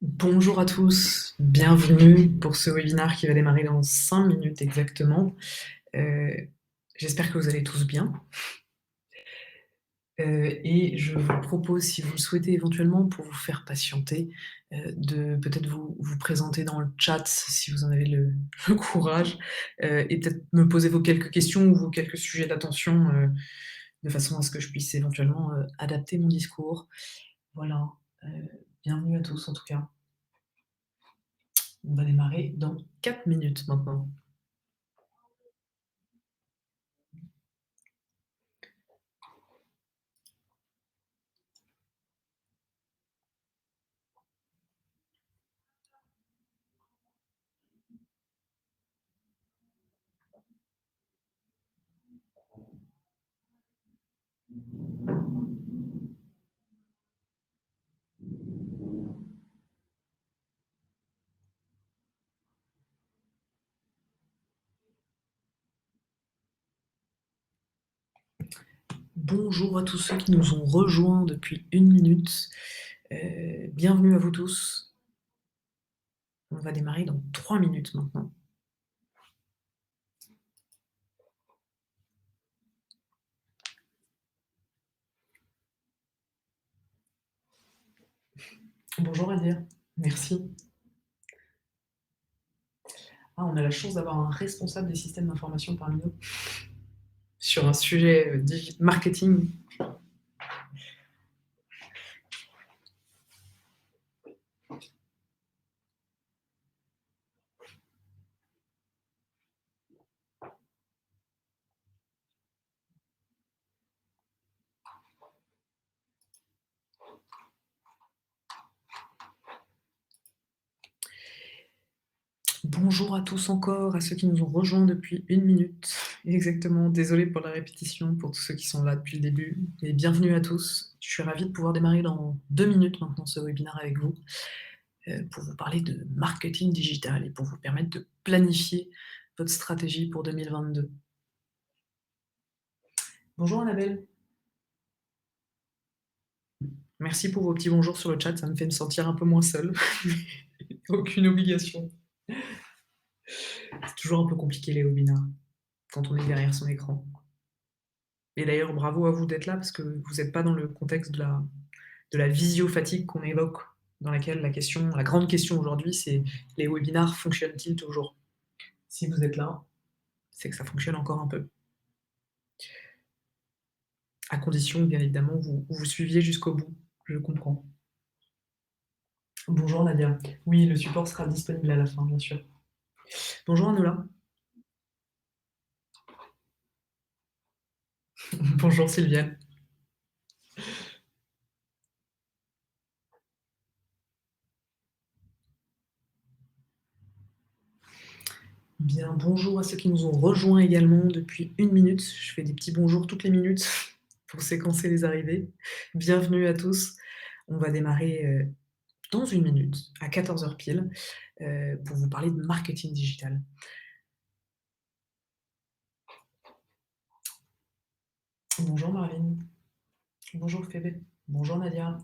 Bonjour à tous, bienvenue pour ce webinaire qui va démarrer dans 5 minutes exactement. Heu, J'espère que vous allez tous bien. Et je vous propose, si vous le souhaitez éventuellement, pour vous faire patienter, de peut-être vous présenter dans le chat si vous en avez le courage, et peut-être me poser vos quelques questions ou vos quelques sujets d'attention, de façon à ce que je puisse éventuellement, adapter mon discours. Voilà, heu, bienvenue à tous en tout cas. On va démarrer dans 4 minutes maintenant. Bonjour à tous ceux qui nous ont rejoints depuis 1 minute. Bienvenue à vous tous. On va démarrer dans 3 minutes maintenant. Bonjour Adir, merci. Ah, on a la chance d'avoir un responsable des systèmes d'information parmi nous sur un sujet, marketing. Bonjour à tous encore, à ceux qui nous ont rejoints depuis 1 minute. Exactement, désolée pour la répétition, pour tous ceux qui sont là depuis le début et bienvenue à tous. Je suis ravie de pouvoir démarrer dans 2 minutes maintenant ce webinaire avec vous. Pour vous parler de marketing digital et pour vous permettre de planifier votre stratégie pour 2022. Bonjour Annabelle, merci pour vos petits bonjours sur le chat, ça me fait me sentir un peu moins seule. Aucune obligation. C'est toujours un peu compliqué les webinaires quand on est derrière son écran. Et d'ailleurs, bravo à vous d'être là parce que vous n'êtes pas dans le contexte de la visio-fatigue qu'on évoque, dans laquelle la grande question aujourd'hui, c'est les webinars fonctionnent-ils toujours? Si vous êtes là, c'est que ça fonctionne encore un peu. À condition, bien évidemment, vous suiviez jusqu'au bout, je comprends. Bonjour Nadia. Oui, le support sera disponible à la fin, bien sûr. Bonjour Anoula. Bonjour Sylviane. Bien, bonjour à ceux qui nous ont rejoints également depuis 1 minute. Je fais des petits bonjours toutes les minutes pour séquencer les arrivées. Bienvenue à tous. On va démarrer dans 1 minute, à 14 heures pile, pour vous parler de marketing digital. Bonjour Marlène. Bonjour Fébé. Bonjour Nadia.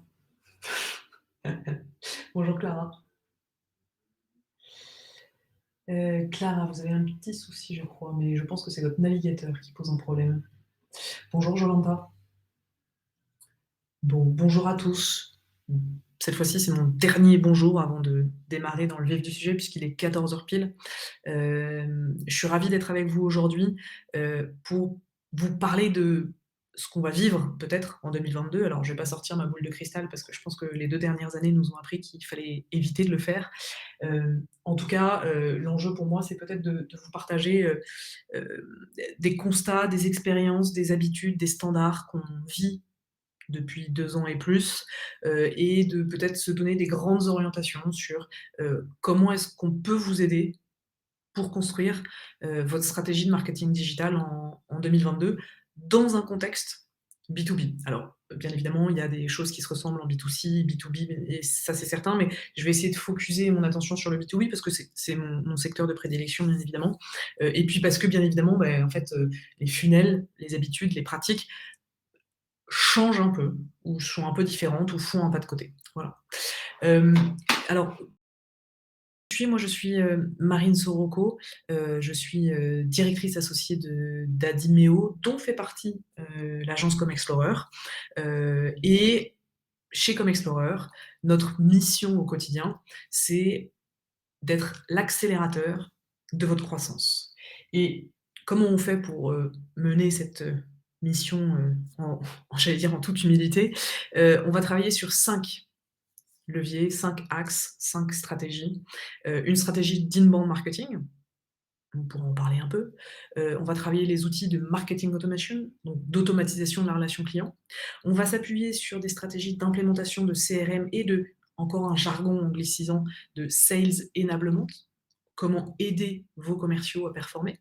Bonjour Clara. Clara, vous avez un petit souci, je crois, mais je pense que c'est votre navigateur qui pose un problème. Bonjour Jolanta. Bon, bonjour à tous. Cette fois-ci, c'est mon dernier bonjour avant de démarrer dans le vif du sujet, puisqu'il est 14 heures pile. Je suis ravie d'être avec vous aujourd'hui pour vous parler de ce qu'on va vivre peut-être en 2022. Alors, je ne vais pas sortir ma boule de cristal parce que je pense que les 2 dernières années nous ont appris qu'il fallait éviter de le faire. En tout cas, l'enjeu pour moi, c'est peut-être de vous partager des constats, des expériences, des habitudes, des standards qu'on vit depuis 2 ans et plus, et de peut-être se donner des grandes orientations sur comment est-ce qu'on peut vous aider pour construire votre stratégie de marketing digital en 2022 dans un contexte B2B. Alors, bien évidemment, il y a des choses qui se ressemblent en B2C, B2B, et ça c'est certain, mais je vais essayer de focuser mon attention sur le B2B parce que c'est mon secteur de prédilection, bien évidemment. Et puis parce que, bien évidemment, en fait, les funnels, les habitudes, les pratiques changent un peu, ou sont un peu différentes, ou font un pas de côté. Voilà. Alors, je suis, Marine Sorocco, je suis, directrice associée d'Adimeo, dont fait partie, l'agence Comexplorer, et chez Comexplorer, notre mission au quotidien, c'est d'être l'accélérateur de votre croissance. Et comment on fait pour, mener cette, mission, j'allais dire en toute humilité? On va travailler sur 5 leviers, 5 axes, 5 stratégies. Une stratégie d'inbound marketing, on pourra en parler un peu. On va travailler les outils de marketing automation, donc d'automatisation de la relation client. On va s'appuyer sur des stratégies d'implémentation de CRM et de, encore un jargon anglicisant, de sales enablement. Comment aider vos commerciaux à performer.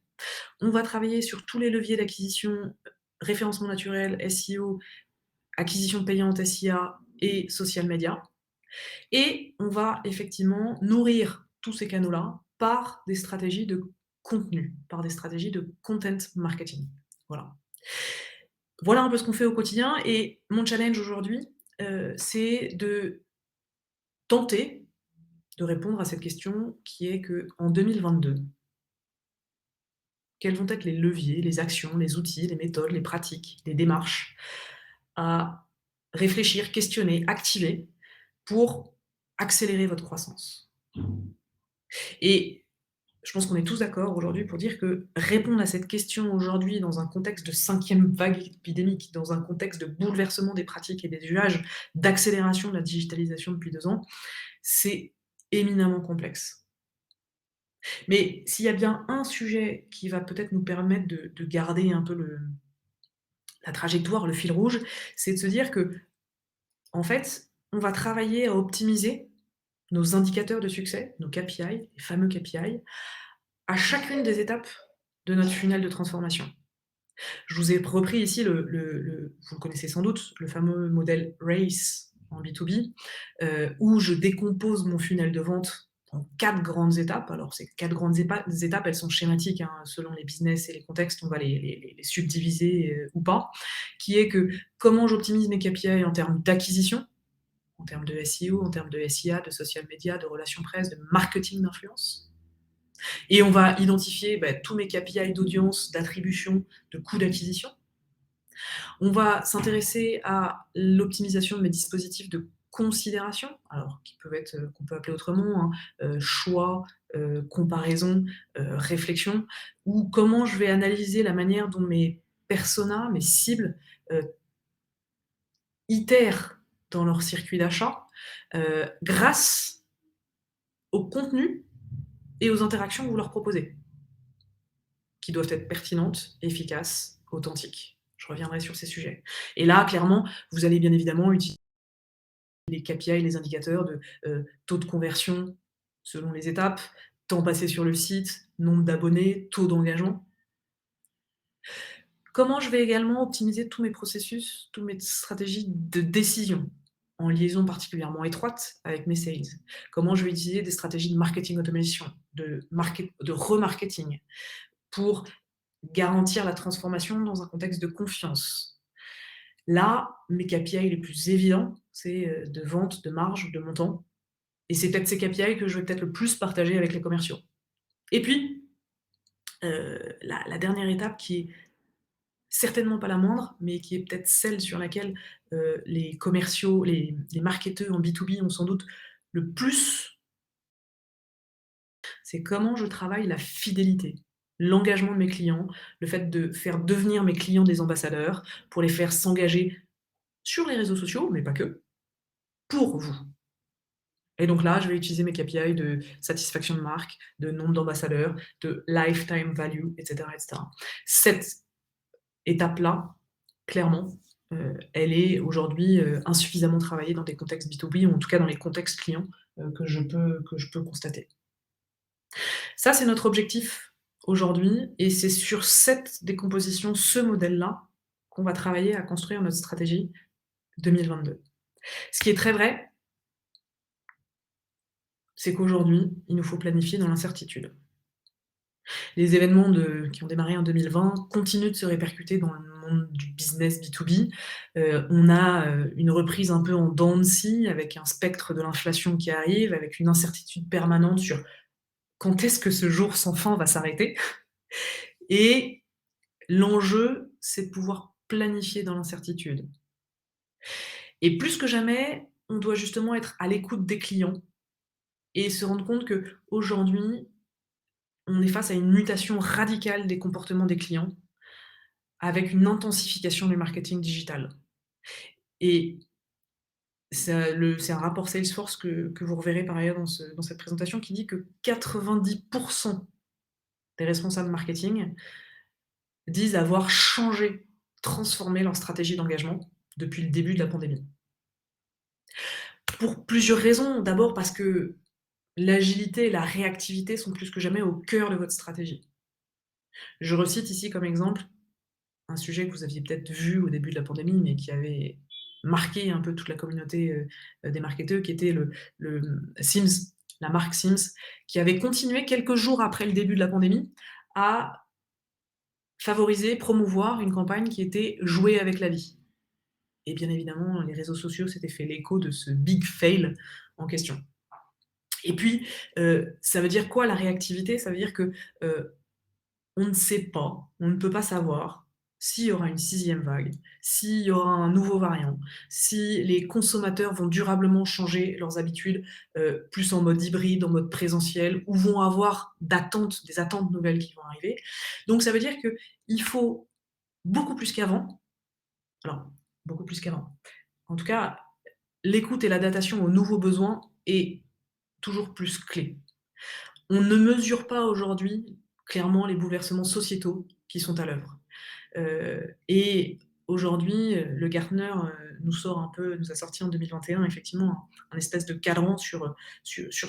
On va travailler sur tous les leviers d'acquisition, référencement naturel, SEO, acquisition payante, SIA et social media. Et on va effectivement nourrir tous ces canaux-là par des stratégies de contenu, par des stratégies de content marketing. Voilà. Voilà un peu ce qu'on fait au quotidien et mon challenge aujourd'hui, c'est de tenter de répondre à cette question qui est qu'en 2022, quels vont être les leviers, les actions, les outils, les méthodes, les pratiques, les démarches à réfléchir, questionner, activer pour accélérer votre croissance? Et je pense qu'on est tous d'accord aujourd'hui pour dire que répondre à cette question aujourd'hui dans un contexte de 5e vague épidémique, dans un contexte de bouleversement des pratiques et des usages, d'accélération de la digitalisation depuis 2 ans, c'est éminemment complexe. Mais s'il y a bien un sujet qui va peut-être nous permettre de garder un peu la trajectoire, le fil rouge, c'est de se dire que en fait, on va travailler à optimiser nos indicateurs de succès, nos KPI, les fameux KPI, à chacune des étapes de notre funnel de transformation. Je vous ai repris ici vous le connaissez sans doute, le fameux modèle RACE en B2B, où je décompose mon funnel de vente en 4 grandes étapes. Alors ces 4 grandes étapes, elles sont schématiques, hein, selon les business et les contextes, on va les subdiviser, ou pas, qui est que comment j'optimise mes KPI en termes d'acquisition, en termes de SEO, en termes de SIA, de social media, de relations presse, de marketing d'influence. Et on va identifier tous mes KPI d'audience, d'attribution, de coût d'acquisition. On va s'intéresser à l'optimisation de mes dispositifs de considération, alors qui peuvent être, qu'on peut appeler autrement, hein, choix, comparaison, réflexion, ou comment je vais analyser la manière dont mes personas, mes cibles, itèrent dans leur circuit d'achat, grâce au contenu et aux interactions que vous leur proposez, qui doivent être pertinentes, efficaces, authentiques. Je reviendrai sur ces sujets. Et là, clairement, vous allez bien évidemment utiliser les KPI, les indicateurs de taux de conversion selon les étapes, temps passé sur le site, nombre d'abonnés, taux d'engagement. Comment je vais également optimiser tous mes processus, toutes mes stratégies de décision, en liaison particulièrement étroite avec mes sales. Comment je vais utiliser des stratégies de marketing automation, de remarketing, pour garantir la transformation dans un contexte de confiance. Là, mes KPI les plus évidents, c'est, de vente, de marge, de montant, et c'est peut-être ces KPI que je vais peut-être le plus partager avec les commerciaux. Et puis, la dernière étape qui est certainement pas la moindre, mais qui est peut-être celle sur laquelle, les commerciaux, les marketeurs en B2B ont sans doute le plus, c'est comment je travaille la fidélité, l'engagement de mes clients, le fait de faire devenir mes clients des ambassadeurs, pour les faire s'engager sur les réseaux sociaux, mais pas que, pour vous. Et donc là, je vais utiliser mes KPI de satisfaction de marque, de nombre d'ambassadeurs, de lifetime value, et cetera, et cetera. Cette étape-là, clairement, elle est aujourd'hui, insuffisamment travaillée dans des contextes B2B, ou en tout cas dans les contextes clients, que je peux constater. Ça, c'est notre objectif aujourd'hui, et c'est sur cette décomposition, ce modèle-là, qu'on va travailler à construire notre stratégie 2022. Ce qui est très vrai, c'est qu'aujourd'hui, il nous faut planifier dans l'incertitude. Les événements qui ont démarré en 2020 continuent de se répercuter dans le monde du business B2B. On a, une reprise un peu en dents de scie avec un spectre de l'inflation qui arrive, avec une incertitude permanente sur quand est-ce que ce jour sans fin va s'arrêter? Et l'enjeu, c'est de pouvoir planifier dans l'incertitude. Et plus que jamais, on doit justement être à l'écoute des clients et se rendre compte qu'aujourd'hui, on est face à une mutation radicale des comportements des clients, avec une intensification du marketing digital. Et c'est un rapport Salesforce que vous reverrez par ailleurs dans cette présentation qui dit que 90 des responsables marketing disent avoir changé, transformé leur stratégie d'engagement depuis le début de la pandémie. Pour plusieurs raisons. D'abord parce que l'agilité et la réactivité sont plus que jamais au cœur de votre stratégie. Je recite ici comme exemple un sujet que vous aviez peut-être vu au début de la pandémie, mais qui avait marqué un peu toute la communauté, des marketeurs, qui était le Sims, la marque Sims, qui avait continué quelques jours après le début de la pandémie à favoriser, promouvoir une campagne qui était «Jouer avec la vie». Et bien évidemment, les réseaux sociaux s'étaient fait l'écho de ce big fail en question. Et puis, ça veut dire quoi la réactivité? Ça veut dire que, heu, on ne sait pas, on ne peut pas savoir s'il y aura une sixième vague, s'il y aura un nouveau variant, si les consommateurs vont durablement changer leurs habitudes, plus en mode hybride, en mode présentiel, ou vont avoir des attentes nouvelles qui vont arriver. Donc ça veut dire qu'il faut beaucoup plus qu'avant, alors beaucoup plus qu'avant, en tout cas, l'écoute et l'adaptation aux nouveaux besoins est toujours plus clé. On ne mesure pas aujourd'hui clairement les bouleversements sociétaux qui sont à l'œuvre. Et aujourd'hui, le Gartner, nous a sorti en 2021 effectivement un espèce de cadran sur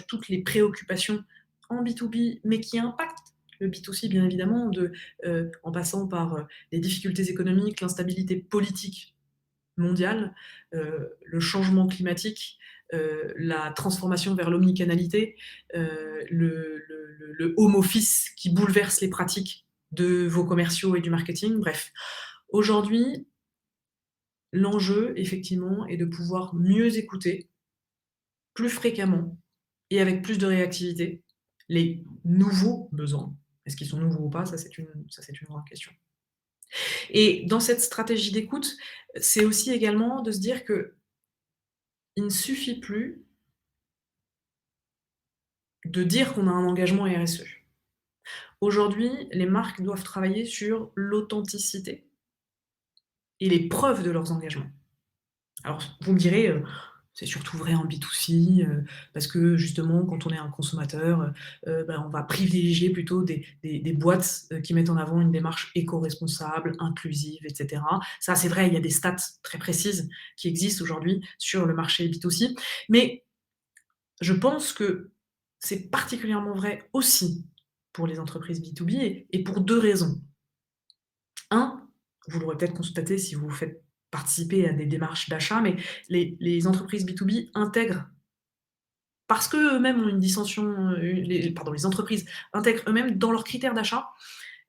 toutes les préoccupations en B2B, mais qui impactent le B2C bien évidemment, en passant par, les difficultés économiques, l'instabilité politique mondiale, le changement climatique, la transformation vers l'omnicanalité, le home office qui bouleverse les pratiques de vos commerciaux et du marketing. Bref, aujourd'hui, l'enjeu, effectivement, est de pouvoir mieux écouter, plus fréquemment et avec plus de réactivité, les nouveaux besoins. Est-ce qu'ils sont nouveaux ou pas? Ça, c'est une grande question. Et dans cette stratégie d'écoute, c'est aussi également de se dire qu'il ne suffit plus de dire qu'on a un engagement RSE. Aujourd'hui, les marques doivent travailler sur l'authenticité et les preuves de leurs engagements. Alors, vous me direz, c'est surtout vrai en B2C, parce que justement, quand on est un consommateur, on va privilégier plutôt des boîtes, qui mettent en avant une démarche éco-responsable, inclusive, et cetera. Ça, c'est vrai, il y a des stats très précises qui existent aujourd'hui sur le marché B2C. Mais je pense que c'est particulièrement vrai aussi pour les entreprises B2B et pour 2 raisons. Un, vous l'aurez peut-être constaté si vous faites participer à des démarches d'achat, mais les entreprises B2B intègrent parce qu'eux-mêmes ont une dissension, les entreprises intègrent eux-mêmes dans leurs critères d'achat,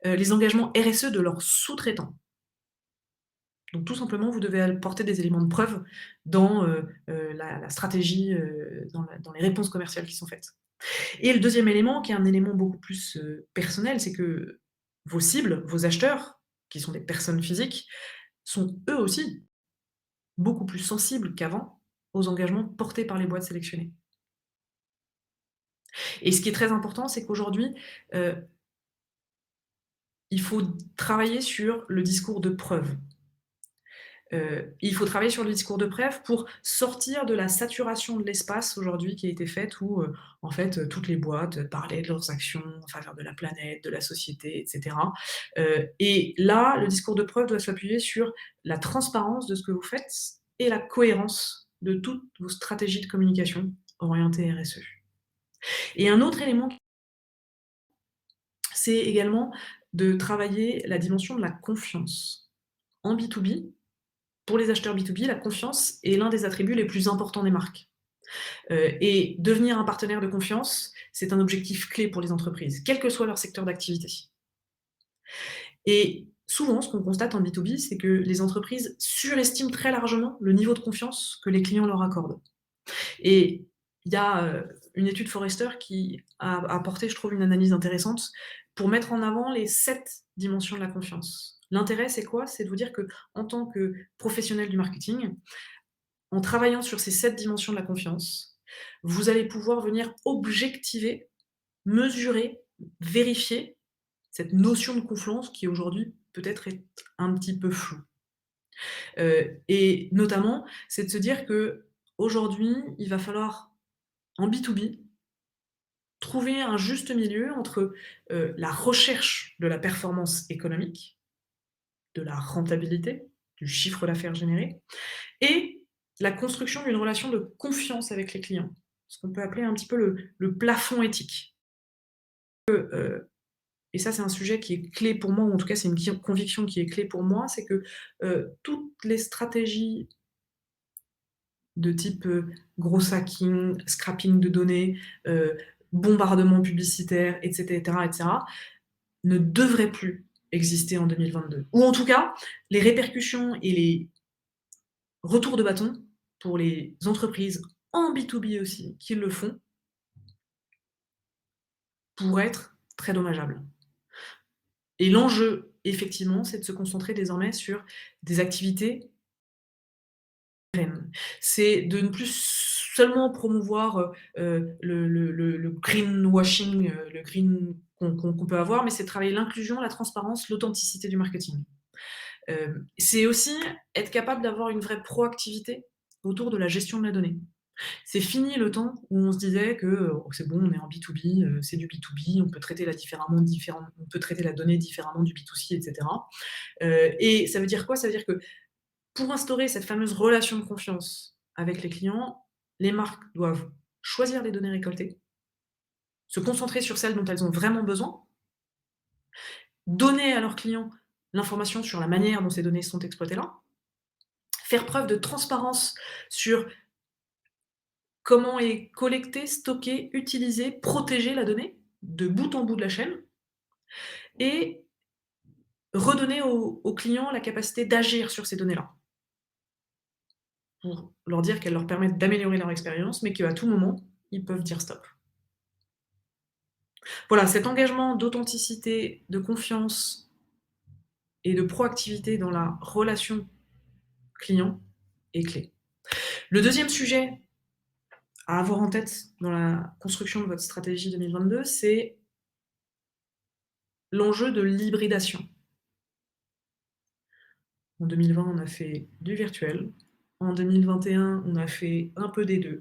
les engagements RSE de leurs sous-traitants. Donc tout simplement, vous devez apporter des éléments de preuve dans, la stratégie, dans les réponses commerciales qui sont faites. Et le deuxième élément, qui est un élément beaucoup plus, personnel, c'est que vos cibles, vos acheteurs, qui sont des personnes physiques, sont eux aussi beaucoup plus sensibles qu'avant aux engagements portés par les boîtes sélectionnées. Et ce qui est très important, c'est qu'aujourd'hui, heu, il faut travailler sur le discours de preuve. Il faut travailler sur le discours de preuve pour sortir de la saturation de l'espace aujourd'hui qui a été faite où, en fait, toutes les boîtes parlaient de leurs actions en faveur de la planète, de la société, et cetera. Et là, le discours de preuve doit s'appuyer sur la transparence de ce que vous faites et la cohérence de toutes vos stratégies de communication orientées RSE. Et un autre élément, c'est également de travailler la dimension de la confiance. En B2B, pour les acheteurs B2B, la confiance est l'un des attributs les plus importants des marques. Et devenir un partenaire de confiance, c'est un objectif clé pour les entreprises, quel que soit leur secteur d'activité. Et souvent, ce qu'on constate en B2B, c'est que les entreprises surestiment très largement le niveau de confiance que les clients leur accordent. Et il y a, une étude Forrester qui a apporté, je trouve, une analyse intéressante pour mettre en avant les 7 dimensions de la confiance. L'intérêt, c'est quoi? C'est de vous dire qu'en tant que professionnel du marketing, en travaillant sur ces 7 dimensions de la confiance, vous allez pouvoir venir objectiver, mesurer, vérifier cette notion de confiance qui aujourd'hui peut-être est un petit peu floue. Et notamment, c'est de se dire qu'aujourd'hui, il va falloir en B2B, trouver un juste milieu entre, la recherche de la performance économique, de la rentabilité, du chiffre d'affaires généré et la construction d'une relation de confiance avec les clients. Ce qu'on peut appeler un petit peu le plafond éthique. Et ça, c'est un sujet qui est clé pour moi, ou en tout cas, c'est une conviction qui est clé pour moi, c'est que, toutes les stratégies de type, gros hacking, scrapping de données, bombardement publicitaire et cetera, ne devraient plus exister en 2022. Ou en tout cas, les répercussions et les retours de bâton pour les entreprises en B2B aussi qui le font, pourraient être très dommageables. Et l'enjeu, effectivement, c'est de se concentrer désormais sur des activités pérennes. C'est de ne plus seulement promouvoir, le greenwashing, le green qu'on peut avoir, mais c'est de travailler l'inclusion, la transparence, l'authenticité du marketing. C'est aussi être capable d'avoir une vraie proactivité autour de la gestion de la donnée. C'est fini le temps où on se disait que, «Oh c'est bon, on est en B2B, c'est du B2B, on peut traiter on peut traiter la donnée différemment du B2C et cetera». Et ça veut dire quoi? Ça veut dire que pour instaurer cette fameuse relation de confiance avec les clients, les marques doivent choisir les données récoltées, se concentrer sur celles dont elles ont vraiment besoin, donner à leurs clients l'information sur la manière dont ces données sont exploitées là, faire preuve de transparence sur comment est collectée, stockée, utilisée, protégée la donnée, de bout en bout de la chaîne, et redonner aux clients la capacité d'agir sur ces données-là. Pour leur dire qu'elles leur permettent d'améliorer leur expérience, mais qu'à tout moment, ils peuvent dire stop. Voilà, cet engagement d'authenticité, de confiance et de proactivité dans la relation client est clé. Le deuxième sujet à avoir en tête dans la construction de votre stratégie 2022, c'est l'enjeu de l'hybridation. En 2020, on a fait du virtuel. En 2021, on a fait un peu des 2.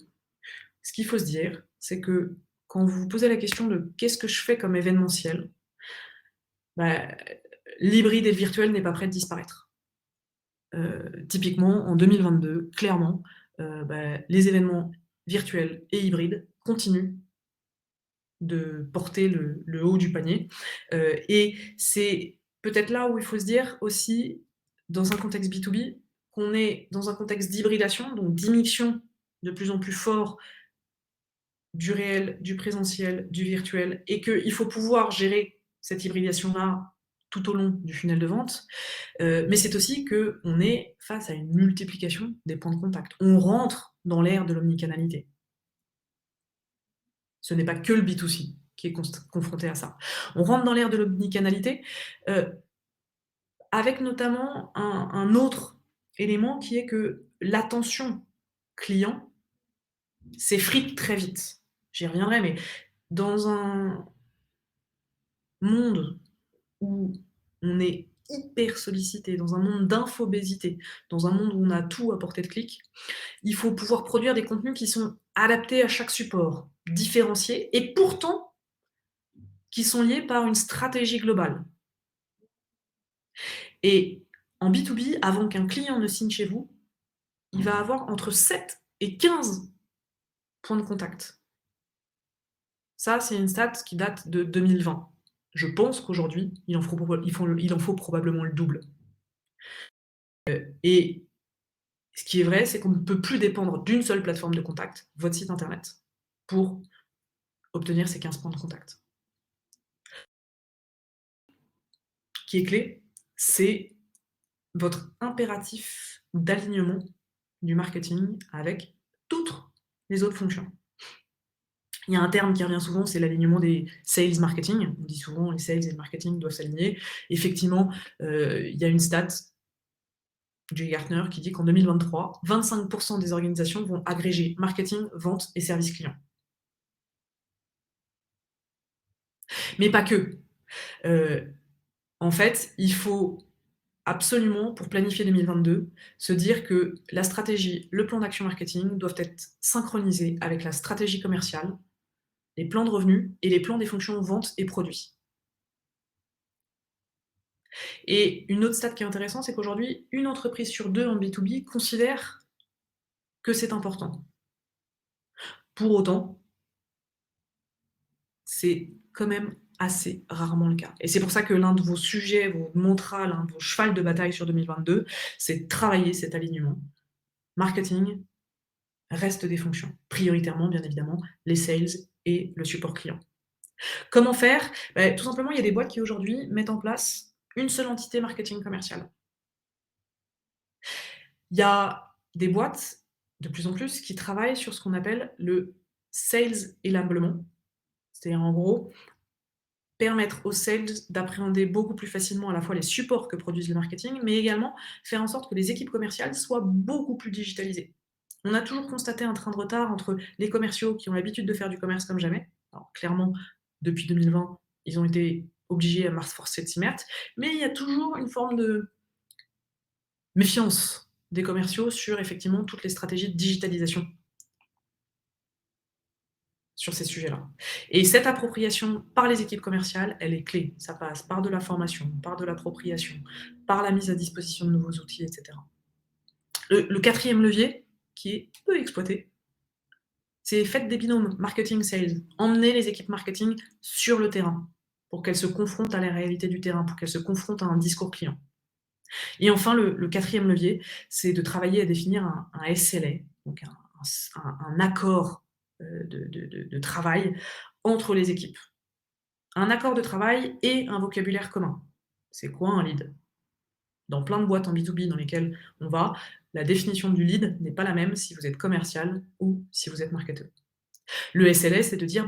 Ce qu'il faut se dire, c'est que quand vous vous posez la question de: «Qu'est-ce que je fais comme événementiel?», bah, l'hybride et le virtuel n'est pas prêt de disparaître. Typiquement en 2022, clairement, les événements virtuels et hybrides continuent de porter le haut du panier, et c'est peut-être là où il faut se dire aussi, dans un contexte B2B, qu'on est dans un contexte d'hybridation, donc d'immixtion de plus en plus fort du réel, du présentiel, du virtuel, et qu'il faut pouvoir gérer cette hybridation-là tout au long du funnel de vente. Mais c'est aussi qu'on est face à une multiplication des points de contact. On rentre dans l'ère de l'omnicanalité. Ce n'est pas que le B2C qui est confronté à ça. On rentre dans l'ère de l'omnicanalité, heu, avec notamment un autre élément qui est que l'attention client s'effrite très vite. J'y reviendrai, mais dans un monde où on est hyper sollicité, dans un monde d'infobésité, dans un monde où on a tout à portée de clic, il faut pouvoir produire des contenus qui sont adaptés à chaque support, différenciés et pourtant qui sont liés par une stratégie globale. Et en B2B, avant qu'un client ne signe chez vous, il va avoir entre 7 et 15 points de contact. Ça, c'est une stat qui date de 2020. Je pense qu'aujourd'hui, il en faut probablement le double. Et Ce qui est vrai, c'est qu'on ne peut plus dépendre d'une seule plateforme de contact, votre site internet, pour obtenir ces 15 points de contact. Ce qui est clé, c'est votre impératif d'alignement du marketing avec toutes les autres fonctions. Il y a un terme qui revient souvent, c'est l'alignement des sales marketing. On dit souvent les sales et le marketing doivent s'aligner. Effectivement, il y a une stat, Jay Gartner, qui dit qu'en 2023, 25% des organisations vont agréger marketing, vente et service client. Mais pas que. En fait, il faut absolument, pour planifier 2022, se dire que la stratégie, le plan d'action marketing doivent être synchronisés avec la stratégie commerciale, les plans de revenus et les plans des fonctions vente et produits. Et une autre stat qui est intéressante, c'est qu'aujourd'hui, une entreprise sur deux en B2B considère que c'est important. Pour autant, c'est quand même assez rarement le cas. Et c'est pour ça que l'un de vos sujets, vos mantras, l'un de vos chevals de bataille sur 2022, c'est de travailler cet alignement. Marketing reste des fonctions, prioritairement, bien évidemment, les sales et le support client. Comment faire? Tout simplement, il y a des boîtes qui aujourd'hui mettent en place une seule entité marketing commercial. Il y a des boîtes, de plus en plus, qui travaillent sur ce qu'on appelle le sales enablement. C'est-à-dire, en gros, permettre aux sales d'appréhender beaucoup plus facilement à la fois les supports que produisent le marketing, mais également faire en sorte que les équipes commerciales soient beaucoup plus digitalisées. On a toujours constaté un train de retard entre les commerciaux qui ont l'habitude de faire du commerce comme jamais. Alors clairement, depuis 2020, ils ont été obligés à marche forcée de s'y mettre, mais il y a toujours une forme de méfiance des commerciaux sur effectivement toutes les stratégies de digitalisation sur ces sujets-là. Et cette appropriation par les équipes commerciales, elle est clé. Ça passe par de la formation, par de l'appropriation, par la mise à disposition de nouveaux outils, etc. Le quatrième levier, qui est peu exploité, c'est faites des binômes marketing-sales. Emmenez les équipes marketing sur le terrain pour qu'elles se confrontent à la réalité du terrain, pour qu'elles se confrontent à un discours client. Et enfin, le quatrième levier, c'est de travailler à définir un SLA, donc un accord de travail entre les équipes. Un accord de travail et un vocabulaire commun. C'est quoi un lead? Dans plein de boîtes en B2B dans lesquelles on va, la définition du lead n'est pas la même si vous êtes commercial ou si vous êtes marketeur. Le SLA, c'est de dire,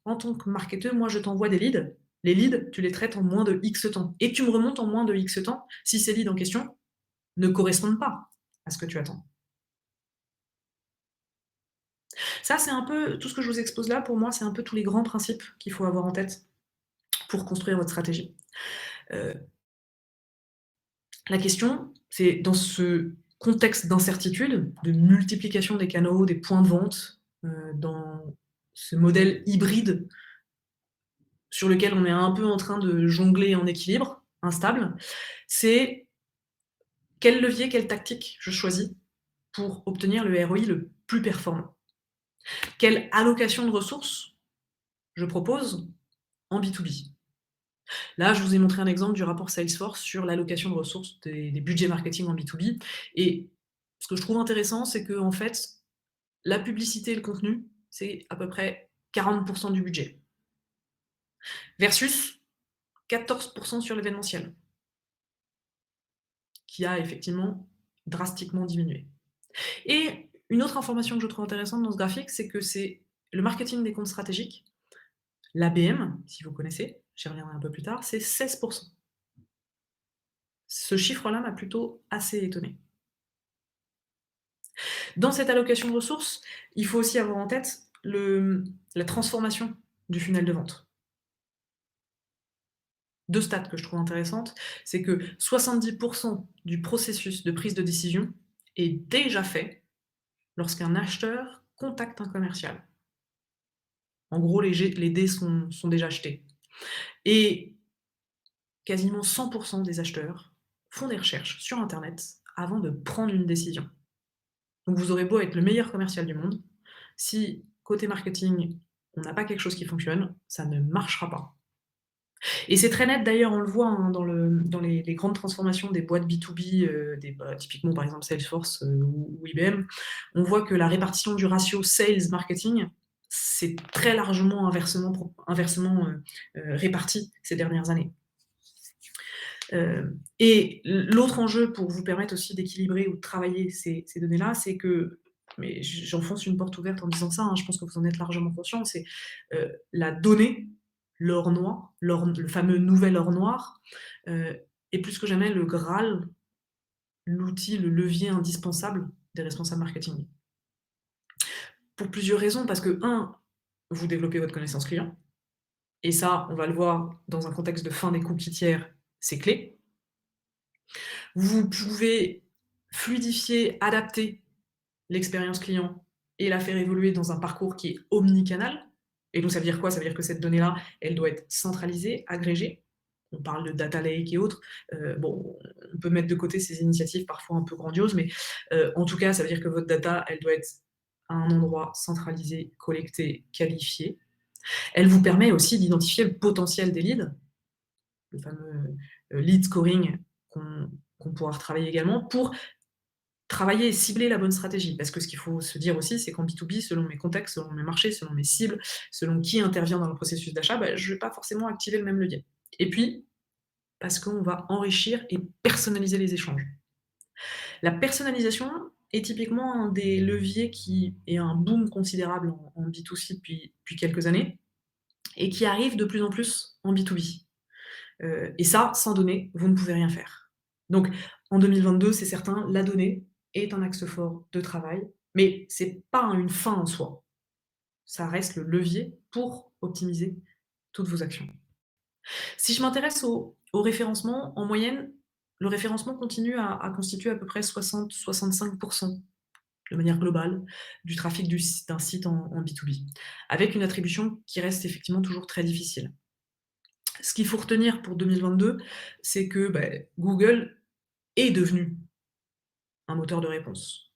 en tant que marketeur, moi je t'envoie des leads. Les leads, tu les traites en moins de X temps. Et tu me remontes en moins de X temps si ces leads en question ne correspondent pas à ce que tu attends. Ça, c'est un peu tout ce que je vous expose là, pour moi, c'est un peu tous les grands principes qu'il faut avoir en tête pour construire votre stratégie. Heu, la question, c'est dans ce contexte d'incertitude, de multiplication des canaux, des points de vente, dans ce modèle hybride sur lequel on est un peu en train de jongler en équilibre, instable, c'est quel levier, quelle tactique je choisis pour obtenir le ROI le plus performant? Quelle allocation de ressources je propose en B2B? Là, je vous ai montré un exemple du rapport Salesforce sur l'allocation de ressources des budgets marketing en B2B. Et ce que je trouve intéressant, c'est que en fait, la publicité et le contenu, c'est à peu près 40% du budget, versus 14% sur l'événementiel, qui a effectivement drastiquement diminué. Et une autre information que je trouve intéressante dans ce graphique, c'est que c'est le marketing des comptes stratégiques, l'ABM, si vous connaissez, j'y reviendrai un peu plus tard, c'est 16%. Ce chiffre-là m'a plutôt assez étonné. Dans cette allocation de ressources, il faut aussi avoir en tête la transformation du funnel de vente. Deux stats que je trouve intéressantes, c'est que 70% du processus de prise de décision est déjà fait lorsqu'un acheteur contacte un commercial. En gros, les dés sont déjà achetés. Et quasiment 100% des acheteurs font des recherches sur internet avant de prendre une décision. Donc vous aurez beau être le meilleur commercial du monde, si côté marketing, on n'a pas quelque chose qui fonctionne, ça ne marchera pas. Et c'est très net d'ailleurs, on le voit, hein, dans les grandes transformations des boîtes B2B, typiquement par exemple Salesforce, ou IBM. On voit que la répartition du ratio sales marketing, c'est très largement inversement réparti ces dernières années. Et l'autre enjeu pour vous permettre aussi d'équilibrer ou de travailler ces données-là, c'est que, mais j'enfonce une porte ouverte en disant ça, hein, je pense que vous en êtes largement conscient, c'est la donnée, l'or noir, le fameux nouvel or noir, est plus que jamais le Graal, l'outil, le levier indispensable des responsables marketing. Pour plusieurs raisons, parce que, un, vous développez votre connaissance client, et ça, on va le voir dans un contexte de fin des cookies tiers, c'est clé. Vous pouvez fluidifier, adapter l'expérience client et la faire évoluer dans un parcours qui est omnicanal. Et donc ça veut dire quoi? Ça veut dire que cette donnée-là, elle doit être centralisée, agrégée. On parle de data lake et autres. Bon, on peut mettre de côté ces initiatives parfois un peu grandioses, mais en tout cas, ça veut dire que votre data, elle doit être à un endroit centralisé, collecté, qualifié. Elle vous permet aussi d'identifier le potentiel des leads, le fameux lead scoring qu'on pourra retravailler également, pour travailler et cibler la bonne stratégie. Parce que ce qu'il faut se dire aussi, c'est qu'en B2B, selon mes contextes, selon mes marchés, selon mes cibles, selon qui intervient dans le processus d'achat, bah, je ne vais pas forcément activer le même levier. Et puis, parce qu'on va enrichir et personnaliser les échanges. La personnalisation est typiquement un des leviers qui est un boom considérable en B2C depuis quelques années et qui arrive de plus en plus en B2B. Et ça, sans données, vous ne pouvez rien faire. Donc, en 2022, c'est certain, la donnée est un axe fort de travail, mais c'est pas une fin en soi. Ça reste le levier pour optimiser toutes vos actions. Si je m'intéresse au référencement, en moyenne, le référencement continue à constituer à peu près 60-65% de manière globale du trafic d'un site en B2B, avec une attribution qui reste effectivement toujours très difficile. Ce qu'il faut retenir pour 2022, c'est que Google est devenu un moteur de réponse.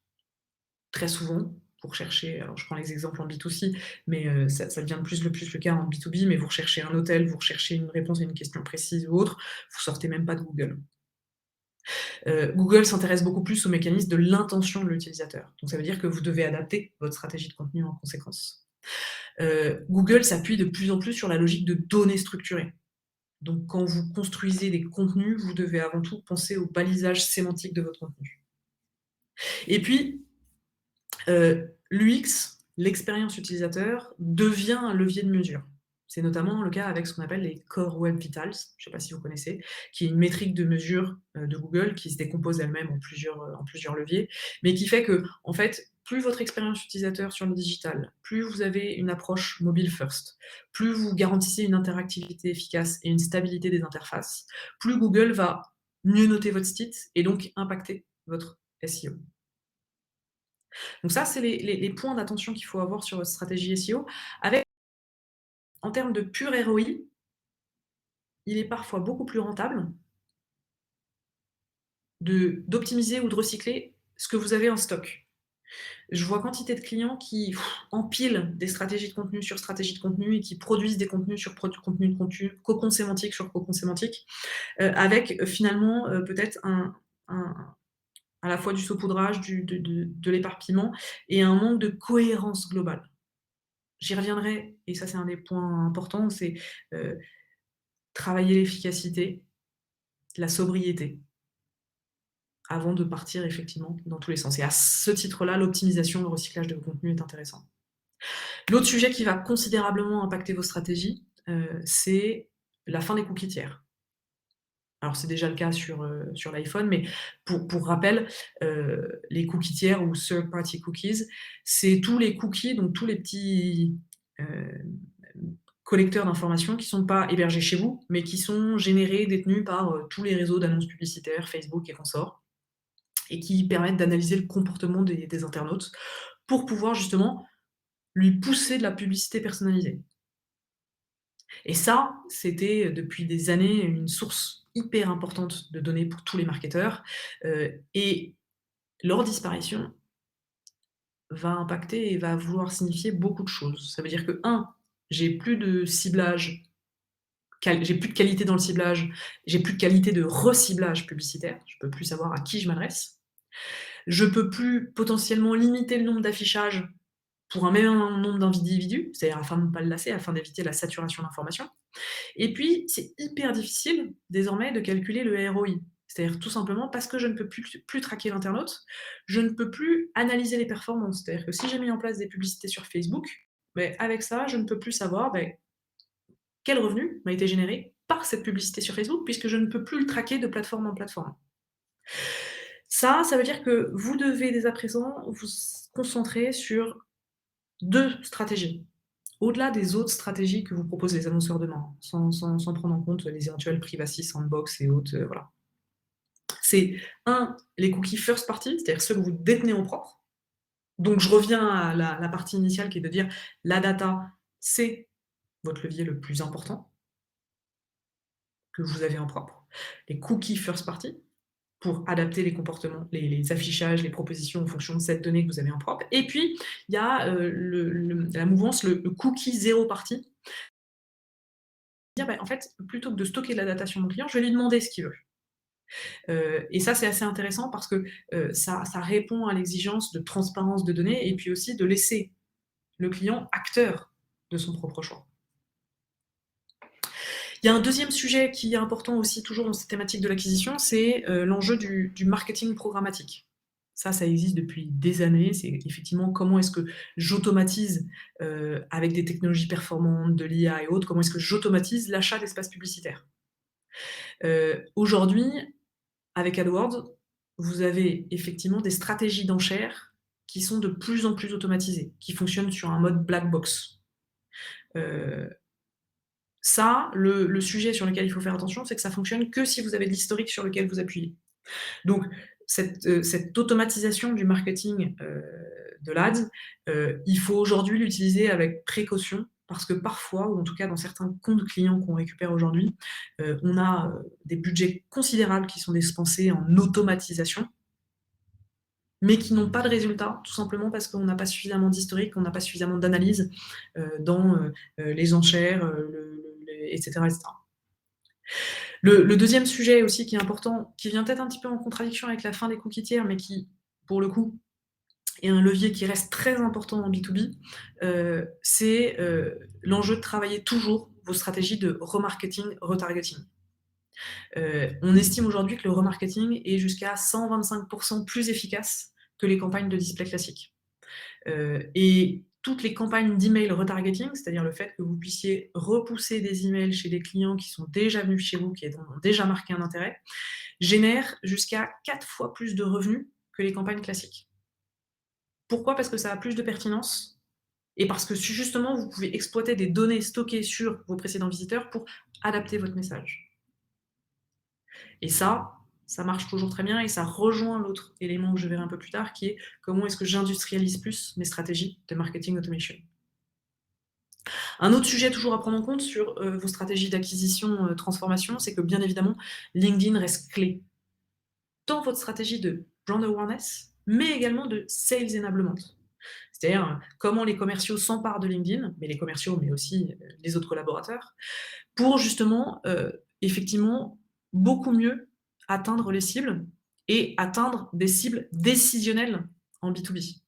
Très souvent, pour chercher, alors je prends les exemples en B2C, mais ça devient de plus en plus le cas en B2B, mais vous recherchez un hôtel, vous recherchez une réponse à une question précise ou autre, vous sortez même pas de Google. Google s'intéresse beaucoup plus au mécanisme de l'intention de l'utilisateur. Donc ça veut dire que vous devez adapter votre stratégie de contenu en conséquence. Google s'appuie de plus en plus sur la logique de données structurées. Donc quand vous construisez des contenus, vous devez avant tout penser au balisage sémantique de votre contenu. Et puis, l'UX, l'expérience utilisateur, devient un levier de mesure. C'est notamment le cas avec ce qu'on appelle les Core Web Vitals, je ne sais pas si vous connaissez, qui est une métrique de mesure de Google qui se décompose elle-même en plusieurs leviers, mais qui fait que, en fait, plus votre expérience utilisateur sur le digital, plus vous avez une approche mobile first, plus vous garantissez une interactivité efficace et une stabilité des interfaces, plus Google va mieux noter votre site et donc impacter votre SEO. Donc ça, c'est les points d'attention qu'il faut avoir sur votre stratégie SEO. Avec, en termes de pur ROI, il est parfois beaucoup plus rentable d'optimiser ou de recycler ce que vous avez en stock. Je vois quantité de clients qui empilent des stratégies de contenu sur stratégie de contenu et qui produisent des contenus sur contenu de contenu, cocon sémantique sur cocon sémantique, avec finalement peut-être à la fois du saupoudrage, de l'éparpillement et un manque de cohérence globale. J'y reviendrai, et ça c'est un des points importants, c'est heu, travailler l'efficacité, la sobriété, avant de partir effectivement dans tous les sens. Et à ce titre-là, l'optimisation, le recyclage de vos contenus est intéressant. L'autre sujet qui va considérablement impacter vos stratégies, c'est la fin des cookies tiers. Alors c'est déjà le cas sur l'iPhone, mais pour rappel, les cookies tiers ou third party cookies, c'est tous les cookies, donc tous les petits, collecteurs d'informations qui ne sont pas hébergés chez vous, mais qui sont générés, détenus par, tous les réseaux d'annonces publicitaires, Facebook et consorts, et qui permettent d'analyser le comportement des internautes pour pouvoir justement lui pousser de la publicité personnalisée. Et ça, c'était depuis des années une source hyper importante de données pour tous les marketeurs, et leur disparition va impacter et va vouloir signifier beaucoup de choses. Ça veut dire que 1, j'ai plus de ciblage j'ai plus de qualité dans le ciblage, j'ai plus de qualité de reciblage publicitaire, je peux plus savoir à qui je m'adresse. Je peux plus potentiellement limiter le nombre d'affichages pour un même nombre d'individus, c'est-à-dire afin de ne pas le lasser, afin d'éviter la saturation d'informations. Et puis, c'est hyper difficile désormais de calculer le ROI. C'est-à-dire tout simplement parce que je ne peux plus traquer l'internaute, je ne peux plus analyser les performances. C'est-à-dire que si j'ai mis en place des publicités sur Facebook, beh, avec ça, je ne peux plus savoir, beh, quel revenu m'a été généré par cette publicité sur Facebook, puisque je ne peux plus le traquer de plateforme en plateforme. Ça veut dire que vous devez dès à présent vous concentrer sur 2 stratégies. Au-delà des autres stratégies que vous proposent les annonceurs demain, sans prendre en compte les éventuels privacy sandbox et autres, voilà. C'est 1, les cookies first party, c'est-à-dire ceux que vous détenez en propre. Donc je reviens à la partie initiale qui est de dire la data, c'est votre levier le plus important que vous avez en propre. Les cookies first party, pour adapter les comportements, les affichages, les propositions en fonction de cette donnée que vous avez en propre. Et puis, il y a la mouvance, le cookie zéro party. Dire, bah, en fait, plutôt que de stocker de la data sur mon client, je vais lui demander ce qu'il veut. Et ça, c'est assez intéressant parce que ça répond à l'exigence de transparence de données et puis aussi de laisser le client acteur de son propre choix. Il y a un deuxième sujet qui est important aussi, toujours dans cette thématique de l'acquisition, c'est l'enjeu du marketing programmatique. Ça existe depuis des années. C'est effectivement comment est-ce que j'automatise, avec des technologies performantes, de l'IA et autres, comment est-ce que j'automatise l'achat d'espaces publicitaires. Aujourd'hui, avec AdWords, vous avez effectivement des stratégies d'enchères qui sont de plus en plus automatisées, qui fonctionnent sur un mode black box. Ça, le sujet sur lequel il faut faire attention, c'est que ça fonctionne que si vous avez de l'historique sur lequel vous appuyez. Donc cette automatisation du marketing, de l'Ads, il faut aujourd'hui l'utiliser avec précaution parce que parfois, ou en tout cas dans certains comptes clients qu'on récupère aujourd'hui, on a, des budgets considérables qui sont dépensés en automatisation, mais qui n'ont pas de résultat, tout simplement parce qu'on n'a pas suffisamment d'historique, on n'a pas suffisamment d'analyse, dans, les enchères, et cetera, et cetera. Le 2e sujet aussi qui est important, qui vient peut-être un petit peu en contradiction avec la fin des cookies tiers, mais qui, pour le coup, est un levier qui reste très important en B2B, c'est, l'enjeu de travailler toujours vos stratégies de remarketing, retargeting. On estime aujourd'hui que le remarketing est jusqu'à 125% plus efficace que les campagnes de display classiques. Et toutes les campagnes d'email retargeting, c'est-à-dire le fait que vous puissiez repousser des emails chez des clients qui sont déjà venus chez vous, qui ont déjà marqué un intérêt, génèrent jusqu'à 4 fois plus de revenus que les campagnes classiques. Pourquoi? Parce que ça a plus de pertinence et parce que justement, vous pouvez exploiter des données stockées sur vos précédents visiteurs pour adapter votre message. Et ça marche toujours très bien et ça rejoint l'autre élément que je verrai un peu plus tard, qui est comment est-ce que j'industrialise plus mes stratégies de marketing automation. Un autre sujet toujours à prendre en compte sur vos stratégies d'acquisition, transformation, c'est que bien évidemment, LinkedIn reste clé dans votre stratégie de brand awareness, mais également de sales enablement. C'est-à-dire comment les commerciaux s'emparent de LinkedIn, mais les commerciaux, mais aussi les autres collaborateurs, pour justement, effectivement, beaucoup mieux atteindre les cibles et atteindre des cibles décisionnelles en B2B.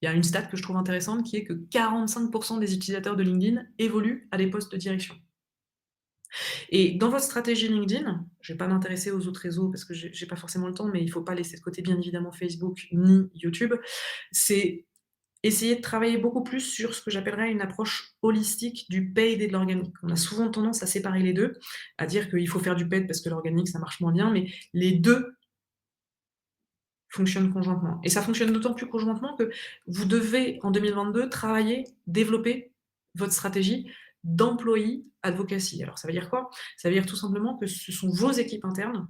Il y a une stat que je trouve intéressante qui est que 45% des utilisateurs de LinkedIn évoluent à des postes de direction. Et dans votre stratégie LinkedIn, je ne vais pas m'intéresser aux autres réseaux parce que j'ai pas forcément le temps, mais il ne faut pas laisser de côté bien évidemment Facebook ni YouTube, c'est essayer de travailler beaucoup plus sur ce que j'appellerais une approche holistique du paid et de l'organique. On a souvent tendance à séparer les 2, à dire qu'il faut faire du paid parce que l'organique ça marche moins bien, mais les 2 fonctionnent conjointement. Et ça fonctionne d'autant plus conjointement que vous devez, en 2022, travailler, développer votre stratégie d'employee advocacy. Alors ça veut dire quoi? Ça veut dire tout simplement que ce sont vos équipes internes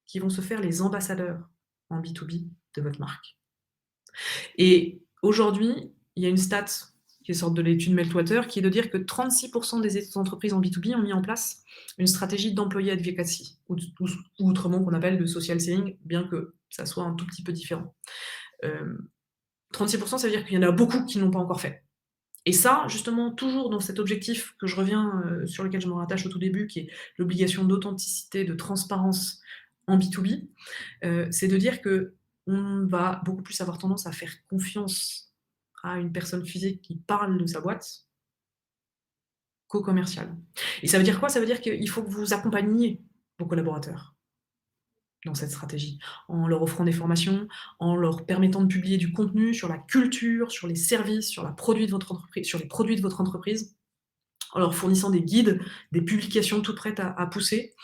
qui vont se faire les ambassadeurs en B2B de votre marque. Et aujourd'hui, il y a une stat qui est sorte de l'étude Meltwater, qui est de dire que 36% des entreprises en B2B ont mis en place une stratégie d'employé advocacy, ou autrement qu'on appelle de social selling, bien que ça soit un tout petit peu différent. 36%, ça veut dire qu'il y en a beaucoup qui ne l'ont pas encore fait. Et ça, justement, toujours dans cet objectif que je reviens, sur lequel je me rattache au tout début, qui est l'obligation d'authenticité, de transparence en B2B, c'est de dire qu'on va beaucoup plus avoir tendance à faire confiance à une personne physique qui parle de sa boîte qu'au commercial. Et ça veut dire quoi? Ça veut dire qu'il faut que vous accompagniez vos collaborateurs dans cette stratégie, en leur offrant des formations, en leur permettant de publier du contenu sur la culture, sur les services, sur les produits de votre entreprise, en leur fournissant des guides, des publications toutes prêtes à pousser,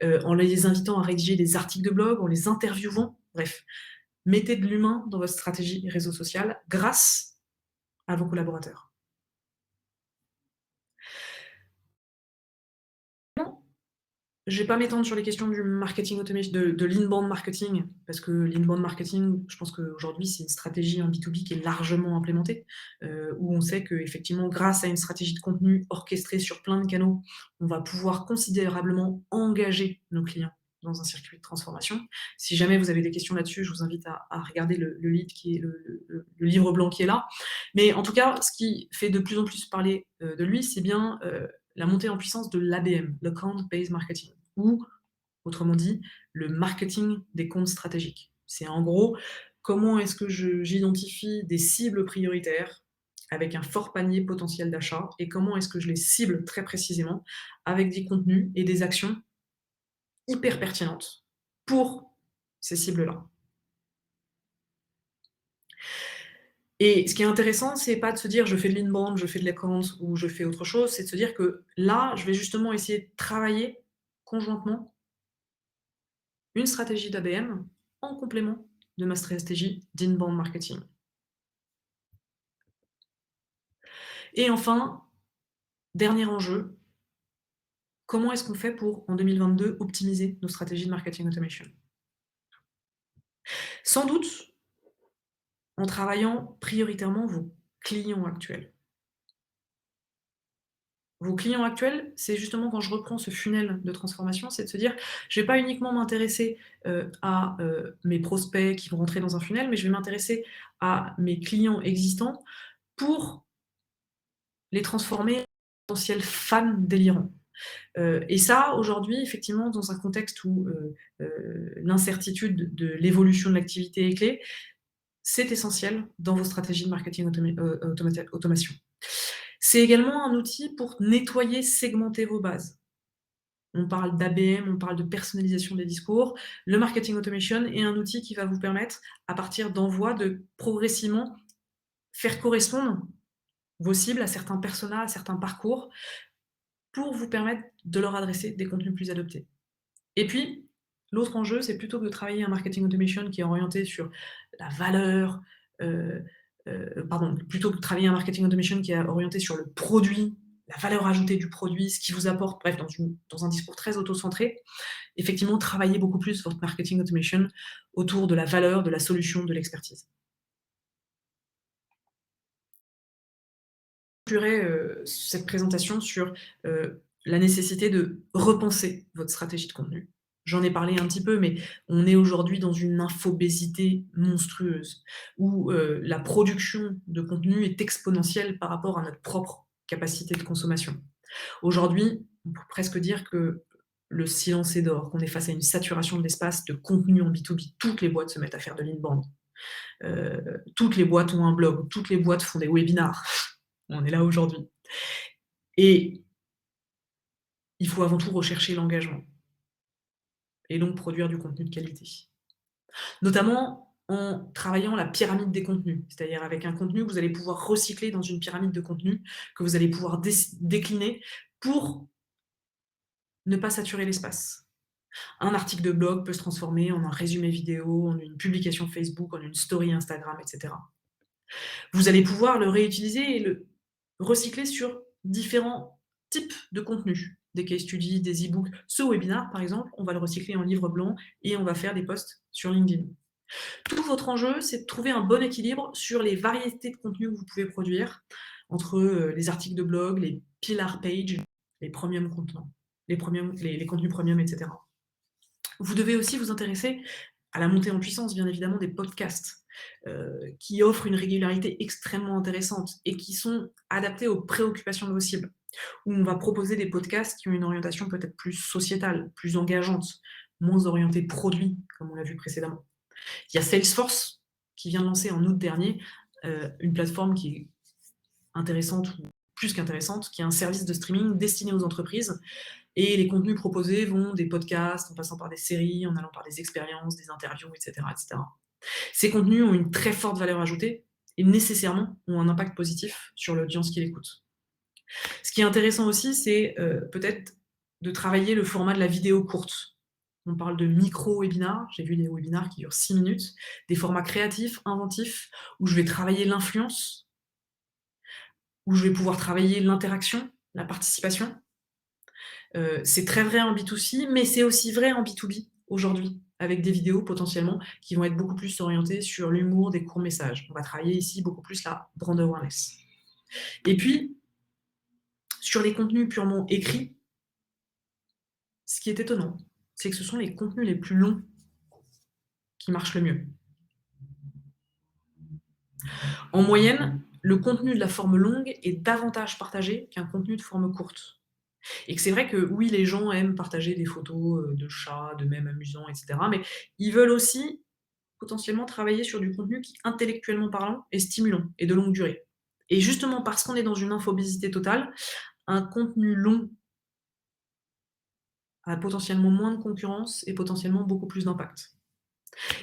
en les invitant à rédiger des articles de blog, en les interviewant. Bref, mettez de l'humain dans votre stratégie réseau social grâce à vos collaborateurs. Je vais pas m'étendre sur les questions du marketing automation, de l'inbound marketing, parce que l'inbound marketing, je pense qu'aujourd'hui, c'est une stratégie en B2B qui est largement implémentée, où on sait qu'effectivement, grâce à une stratégie de contenu orchestrée sur plein de canaux, on va pouvoir considérablement engager nos clients dans un circuit de transformation. Si jamais vous avez des questions là-dessus, je vous invite à regarder le lead qui est le livre blanc qui est là. Mais en tout cas, ce qui fait de plus en plus parler de lui, c'est bien la montée en puissance de l'ABM, le Account Based Marketing, ou, autrement dit, le marketing des comptes stratégiques. C'est en gros, comment est-ce que j'identifie des cibles prioritaires avec un fort panier potentiel d'achat, et comment est-ce que je les cible très précisément avec des contenus et des actions hyper pertinentes pour ces cibles-là. Et ce qui est intéressant, c'est pas de se dire: «Je fais de l'inbound, je fais de l'account ou je fais autre chose», c'est de se dire que là, je vais justement essayer de travailler conjointement une stratégie d'ABM en complément de ma stratégie d'inbound marketing. Et enfin, dernier enjeu, comment est-ce qu'on fait pour, en 2022, optimiser nos stratégies de marketing automation? Sans doute en travaillant prioritairement vos clients actuels. Vos clients actuels, c'est justement quand je reprends ce funnel de transformation, c'est de se dire: «Je vais pas uniquement m'intéresser, à, mes prospects qui vont rentrer dans un funnel, mais je vais m'intéresser à mes clients existants pour les transformer en potentiels fans délirants». Et ça, aujourd'hui, effectivement, dans un contexte où, l'incertitude de l'évolution de l'activité est clé, c'est essentiel dans vos stratégies de marketing automation. C'est également un outil pour nettoyer, segmenter vos bases. On parle d'ABM, on parle de personnalisation des discours. Le marketing automation est un outil qui va vous permettre, à partir d'envois, de progressivement faire correspondre vos cibles à certains personas, à certains parcours, pour vous permettre de leur adresser des contenus plus adaptés. Et puis, l'autre enjeu, c'est plutôt que de travailler un marketing automation qui est orienté sur la valeur, heu pardon, plutôt que de travailler un marketing automation qui est orienté sur le produit, la valeur ajoutée du produit, ce qui vous apporte, bref, dans un discours très auto-centré, effectivement, travailler beaucoup plus votre marketing automation autour de la valeur, de la solution, de l'expertise. Je conclurai, cette présentation sur, la nécessité de repenser votre stratégie de contenu. J'en ai parlé un petit peu, mais on est aujourd'hui dans une infobésité monstrueuse, où, la production de contenu est exponentielle par rapport à notre propre capacité de consommation. Aujourd'hui, on peut presque dire que le silence est d'or, qu'on est face à une saturation de l'espace de contenu en B2B. Toutes les boîtes se mettent à faire de l'inbound. Toutes les boîtes ont un blog, toutes les boîtes font des webinars. On est là aujourd'hui. Et il faut avant tout rechercher l'engagement et donc produire du contenu de qualité. Notamment en travaillant la pyramide des contenus, c'est-à-dire avec un contenu que vous allez pouvoir recycler dans une pyramide de contenus que vous allez pouvoir décliner pour ne pas saturer l'espace. Un article de blog peut se transformer en un résumé vidéo, en une publication Facebook, en une story Instagram, etc. Vous allez pouvoir le réutiliser et le recycler sur différents types de contenus. Des case studies, des e-books. Ce webinar, par exemple, on va le recycler en livre blanc et on va faire des posts sur LinkedIn. Tout votre enjeu, c'est de trouver un bon équilibre sur les variétés de contenus que vous pouvez produire entre les articles de blog, les pillar pages, les premium contenants, les contenus premium, etc. Vous devez aussi vous intéresser à la montée en puissance, bien évidemment, des podcasts, qui offrent une régularité extrêmement intéressante et qui sont adaptés aux préoccupations de vos cibles. Où on va proposer des podcasts qui ont une orientation peut-être plus sociétale, plus engageante, moins orientée produit, comme on l'a vu précédemment. Il y a Salesforce qui vient de lancer en août dernier, une plateforme qui est intéressante ou plus qu'intéressante, qui est un service de streaming destiné aux entreprises et les contenus proposés vont des podcasts, en passant par des séries, en allant par des expériences, des interviews, et cetera, et cetera. Ces contenus ont une très forte valeur ajoutée et nécessairement ont un impact positif sur l'audience qui l'écoute. Ce qui est intéressant aussi, c'est, peut-être de travailler le format de la vidéo courte. On parle de micro-webinars, j'ai vu des webinars qui durent 6 minutes, des formats créatifs, inventifs, où je vais travailler l'influence, où je vais pouvoir travailler l'interaction, la participation. C'est très vrai en B2C, mais c'est aussi vrai en B2B aujourd'hui, avec des vidéos potentiellement qui vont être beaucoup plus orientées sur l'humour, des courts messages. On va travailler ici beaucoup plus la brand awareness. Et puis, sur les contenus purement écrits, ce qui est étonnant, c'est que ce sont les contenus les plus longs qui marchent le mieux. En moyenne, le contenu de la forme longue est davantage partagé qu'un contenu de forme courte. Et que c'est vrai que oui, les gens aiment partager des photos de chats, de mèmes amusants, etc. Mais ils veulent aussi potentiellement travailler sur du contenu qui, intellectuellement parlant, est stimulant et de longue durée. Et justement parce qu'on est dans une infobésité totale, un contenu long a potentiellement moins de concurrence et potentiellement beaucoup plus d'impact.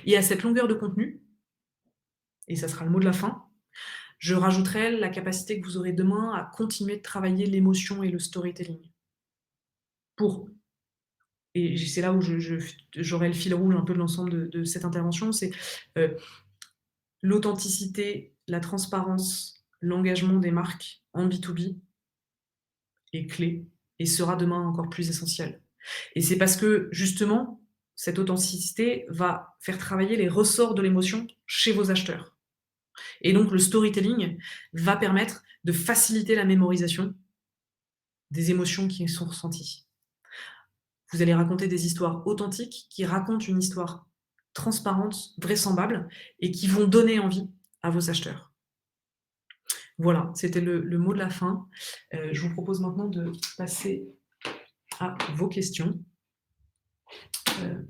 Et à cette longueur de contenu, et ça sera le mot de la fin, je rajouterai la capacité que vous aurez demain à continuer de travailler l'émotion et le storytelling. Pour et c'est là où j'aurai le fil rouge un peu de l'ensemble de cette intervention, c'est, heu, l'authenticité, la transparence, l'engagement des marques en B2B est clé et sera demain encore plus essentiel. Et c'est parce que justement, cette authenticité va faire travailler les ressorts de l'émotion chez vos acheteurs. Et donc le storytelling va permettre de faciliter la mémorisation des émotions qui sont ressenties. Vous allez raconter des histoires authentiques qui racontent une histoire transparente, vraisemblable et qui vont donner envie à vos acheteurs. Voilà, c'était le mot de la fin. Je vous propose maintenant de passer à vos questions. Heu,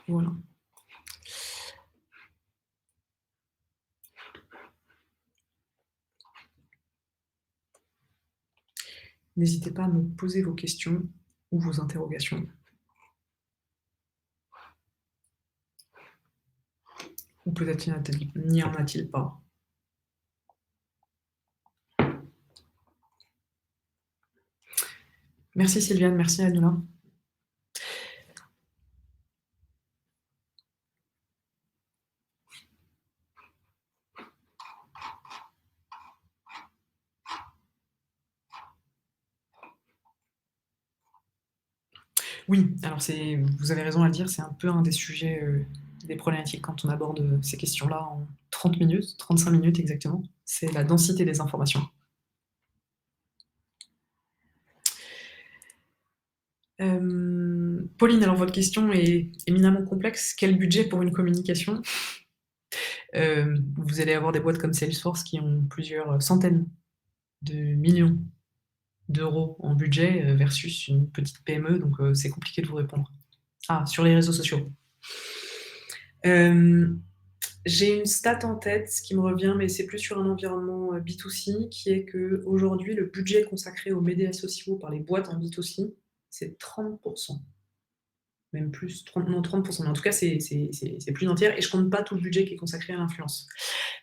voilà. N'hésitez pas à me poser vos questions ou vos interrogations. Ou peut-être n'y en a-t-il pas. Merci Sylviane, merci Anula. Oui, alors vous avez raison à le dire, c'est un peu un des sujets, des problématiques quand on aborde, ces questions-là en 30 minutes, 35 minutes exactement, c'est la densité des informations. Pauline, alors votre question est éminemment complexe. Quel budget pour une communication? Vous allez avoir des boîtes comme Salesforce qui ont plusieurs centaines de millions d'euros en budget, versus une petite PME, donc c'est compliqué de vous répondre. Ah, sur les réseaux sociaux. J'ai une stat en tête qui me revient, mais c'est plus sur un environnement, B2C, qui est qu'aujourd'hui, le budget consacré aux médias sociaux par les boîtes en B2C, c'est 30, même plus, 30, non 30, mais en tout cas, c'est plus entière et je compte pas tout le budget qui est consacré à l'influence.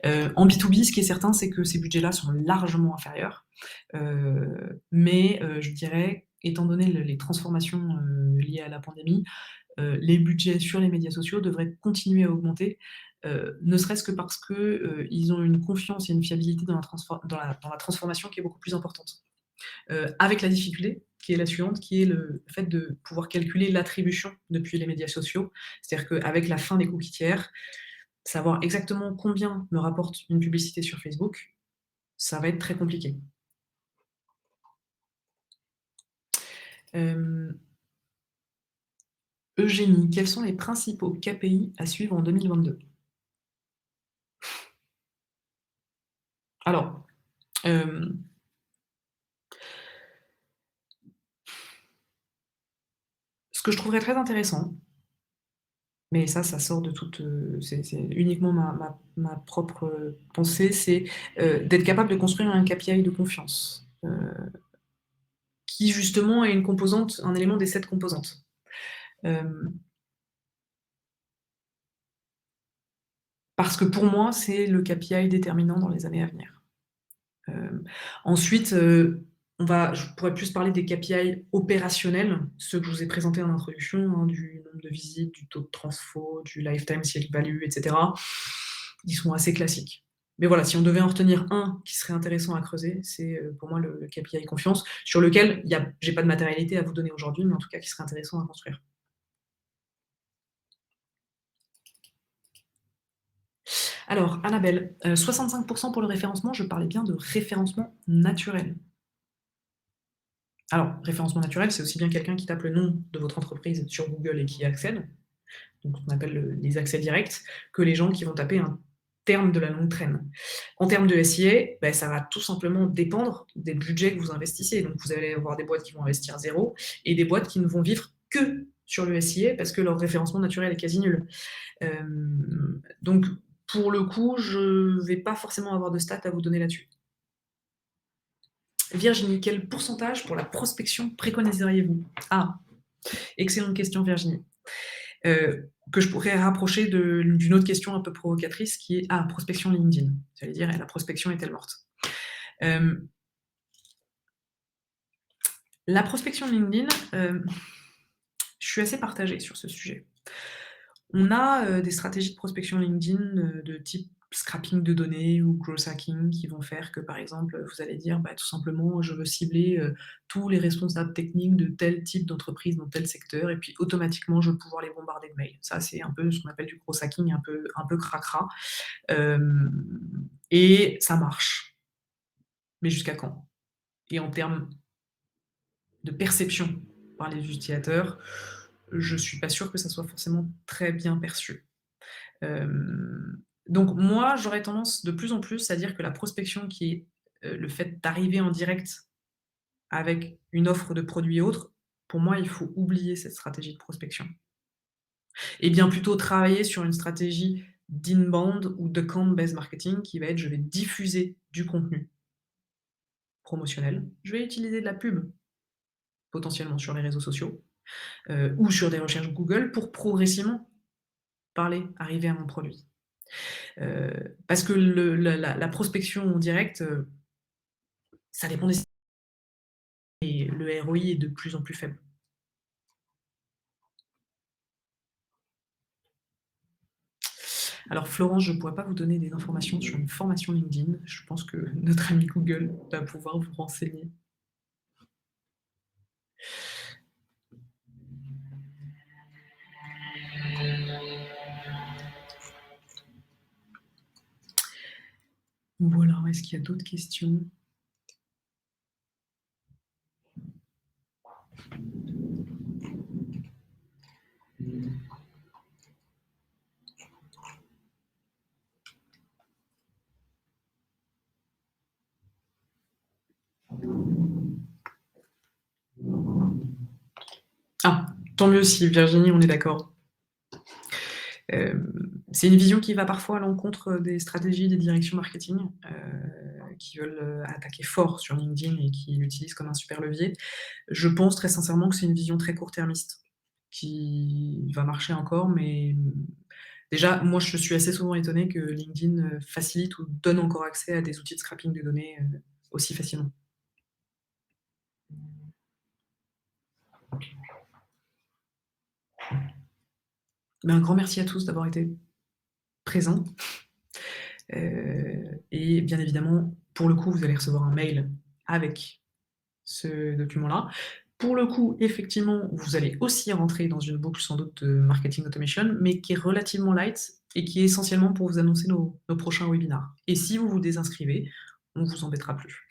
En B2B, ce qui est certain, c'est que ces budgets-là sont largement inférieurs. Mais je dirais, étant donné les transformations, liées à la pandémie, les budgets sur les médias sociaux devraient continuer à augmenter, ne serait-ce que parce que, ils ont une confiance et une fiabilité dans la transformation qui est beaucoup plus importante. Avec la difficulté qui est la suivante, qui est le fait de pouvoir calculer l'attribution depuis les médias sociaux. C'est-à-dire qu'avec la fin des cookies tiers, savoir exactement combien me rapporte une publicité sur Facebook, ça va être très compliqué. Hem, Eugénie, quels sont les principaux KPI à suivre en 2022? Alors, hem, ce que je trouverais très intéressant, mais ça sort de toute, c'est uniquement ma propre, pensée, c'est, d'être capable de construire un KPI de confiance, qui justement est une composante, un élément des 7 composantes. Hem, Parce que pour moi, c'est le KPI déterminant dans les années à venir. Hem, Ensuite, je pourrais plus parler des KPI opérationnels, ceux que je vous ai présentés en introduction, hein, du nombre de visites, du taux de transfo, du lifetime sales value et cetera. Ils sont assez classiques. Mais voilà, si on devait en retenir un qui serait intéressant à creuser, c'est, pour moi le KPI confiance, sur lequel j'ai pas de matérialité à vous donner aujourd'hui, mais en tout cas qui serait intéressant à construire. Alors Annabelle, 65 pour le référencement, je parlais bien de référencement naturel. Alors, référencement naturel, c'est aussi bien quelqu'un qui tape le nom de votre entreprise sur Google et qui y accède, donc ce qu'on appelle les accès directs, que les gens qui vont taper un terme de la longue traîne. En termes de SIA, ça va tout simplement dépendre des budgets que vous investissez. Donc vous allez avoir des boîtes qui vont investir zéro et des boîtes qui ne vont vivre que sur le SIA parce que leur référencement naturel est quasi nul. Donc pour le coup, je ne vais pas forcément avoir de stats à vous donner là-dessus. Virginie, quel pourcentage pour la prospection préconiseriez-vous? Ah, excellente question Virginie. Que je pourrais rapprocher d'une autre question un peu provocatrice qui est: «Ah, prospection LinkedIn». J'allais dire: «Et la prospection est-elle morte?» Hem, la prospection LinkedIn, je suis assez partagée sur ce sujet. On a, des stratégies de prospection LinkedIn, de type scrapping de données ou growth hacking qui vont faire que, par exemple, vous allez dire: «Tout simplement, je veux cibler, tous les responsables techniques de tel type d'entreprise dans tel secteur» et puis automatiquement, je vais pouvoir les bombarder de mails. Ça, c'est un peu ce qu'on appelle du growth hacking un peu cracra, et ça marche. Mais jusqu'à quand? Et en termes de perception par les utilisateurs, je suis pas sûre que ça soit forcément très bien perçu. Donc moi, j'aurais tendance de plus en plus à dire que la prospection qui est, le fait d'arriver en direct avec une offre de produits et autres, pour moi, il faut oublier cette stratégie de prospection et bien plutôt travailler sur une stratégie d'inbound ou de account-based marketing qui va être: je vais diffuser du contenu promotionnel, je vais utiliser de la pub, potentiellement sur les réseaux sociaux, ou sur des recherches Google pour progressivement arriver à mon produit. Parce que la prospection en direct, ça dépend des et le ROI est de plus en plus faible. Alors Florence, je ne pourrais pas vous donner des informations sur une formation LinkedIn. Je pense que notre ami Google va pouvoir vous renseigner. Voilà, est-ce qu'il y a d'autres questions? Ah, tant mieux si Virginie, on est d'accord. C'est une vision qui va parfois à l'encontre des stratégies des directions marketing, qui veulent, attaquer fort sur LinkedIn et qui l'utilisent comme un super levier. Je pense très sincèrement que c'est une vision très court-termiste, qui va marcher encore, mais déjà, moi, je suis assez souvent étonnée que LinkedIn, facilite ou donne encore accès à des outils de scrapping de données, aussi facilement. Mais un grand merci à tous d'avoir été présents, et bien évidemment, pour le coup, vous allez recevoir un mail avec ce document-là. Pour le coup, effectivement, vous allez aussi rentrer dans une boucle sans doute de marketing automation, mais qui est relativement light et qui est essentiellement pour vous annoncer nos prochains webinars. Et si vous vous désinscrivez, on vous embêtera plus.